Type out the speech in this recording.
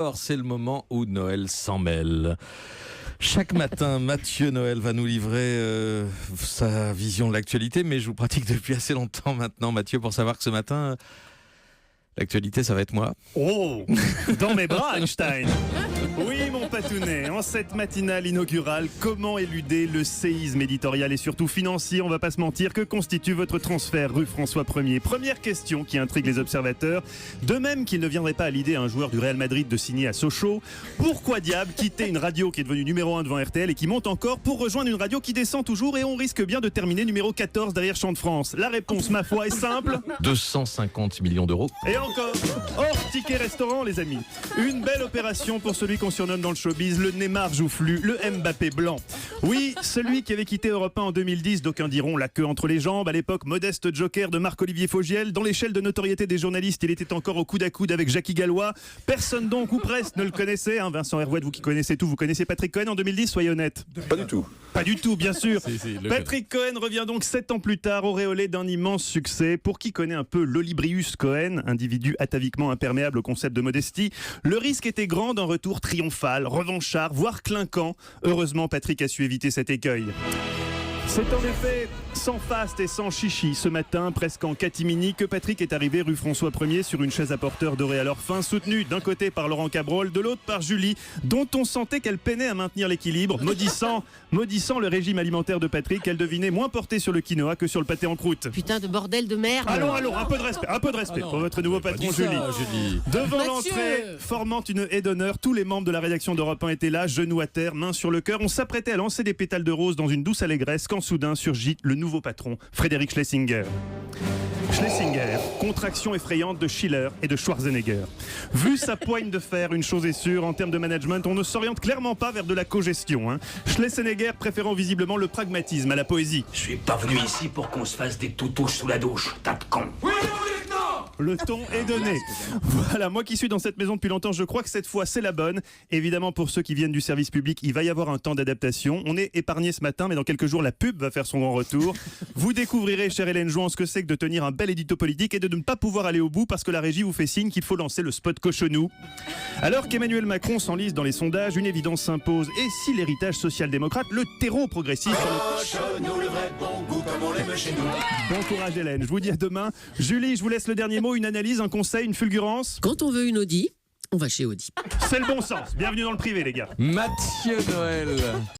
Alors, c'est le moment où Noël s'en mêle. Chaque matin, Mathieu Noël va nous livrer sa vision de l'actualité, mais je vous pratique depuis assez longtemps maintenant, Mathieu, pour savoir que ce matin, l'actualité, ça va être moi. Oh, dans mes bras, Einstein. Oui, mon patounet, en cette matinale inaugurale, comment éluder le séisme éditorial et surtout financier, on va pas se mentir, que constitue votre transfert rue François 1er? Première question qui intrigue les observateurs. De même qu'il ne viendrait pas à l'idée à un joueur du Real Madrid de signer à Sochaux, pourquoi diable quitter une radio qui est devenue numéro 1 devant RTL et qui monte encore pour rejoindre une radio qui descend toujours et on risque bien de terminer numéro 14 derrière Chant de France? La réponse, ma foi, est simple. 250 millions d'euros. Et encore, hors ticket restaurant, les amis. Une belle opération pour celui qu'on surnomme dans le showbiz le Neymar joufflu, le Mbappé blanc. Oui, celui qui avait quitté Europe 1 en 2010, d'aucuns diront la queue entre les jambes, à l'époque modeste joker de Marc-Olivier Fogiel. Dans l'échelle de notoriété des journalistes, il était encore au coude à coude avec Jackie Gallois. Personne donc, ou presque, ne le connaissait. Vincent Hervouet, vous qui connaissez tout, vous connaissez Patrick Cohen en 2010, soyez honnête. Pas du tout. Pas du tout, bien sûr. Si, Patrick Cohen revient donc 7 ans plus tard, auréolé d'un immense succès. Pour qui connaît un peu l'Olibrius Cohen, individu ataviquement imperméable au concept de modestie, le risque était grand d'un retour triomphal, revanchard, voire clinquant. Heureusement, Patrick a su éviter cet écueil. C'est en effet sans faste et sans chichi ce matin, presque en catimini, que Patrick est arrivé rue François 1er sur une chaise à porteur dorée à leur fin, soutenue d'un côté par Laurent Cabrol, de l'autre par Julie, dont on sentait qu'elle peinait à maintenir l'équilibre, maudissant le régime alimentaire de Patrick, qu'elle devinait moins porté sur le quinoa que sur le pâté en croûte. Putain de bordel de merde. Allons, un peu de respect pour votre nouveau patron Julie. Devant Mathieu. l'entrée, formant une haie d'honneur, tous les membres de la rédaction d'Europe 1 étaient là, genoux à terre, mains sur le cœur. On s'apprêtait à lancer des pétales de rose dans une douce allégresse quand soudain surgit le nouveau patron, Frédéric Schlesinger. Schlesinger, contraction effrayante de Schiller et de Schwarzenegger. Vu sa poigne de fer, une chose est sûre, en termes de management, on ne s'oriente clairement pas vers de la cogestion. Schlesinger préférant visiblement le pragmatisme à la poésie. Je suis pas venu ici pour qu'on se fasse des toutouches sous la douche, tas de con. Le ton est donné. Voilà, moi qui suis dans cette maison depuis longtemps, je crois que cette fois c'est la bonne. Évidemment, pour ceux qui viennent du service public, il va y avoir un temps d'adaptation. On est épargné ce matin, mais dans quelques jours, la pub va faire son grand retour. Vous découvrirez, chère Hélène Jouan, ce que c'est que de tenir un bel édito politique et de ne pas pouvoir aller au bout parce que la régie vous fait signe qu'il faut lancer le spot cochonou. Alors qu'Emmanuel Macron s'enlise dans les sondages, une évidence s'impose. Et si l'héritage social-démocrate, le terreau progressiste... Bon courage Hélène, je vous dis à demain. Julie, je vous laisse le dernier mot, une analyse, un conseil, une fulgurance. Quand on veut une Audi, on va chez Audi. C'est le bon sens. Bienvenue dans le privé les gars. Mathieu Noël.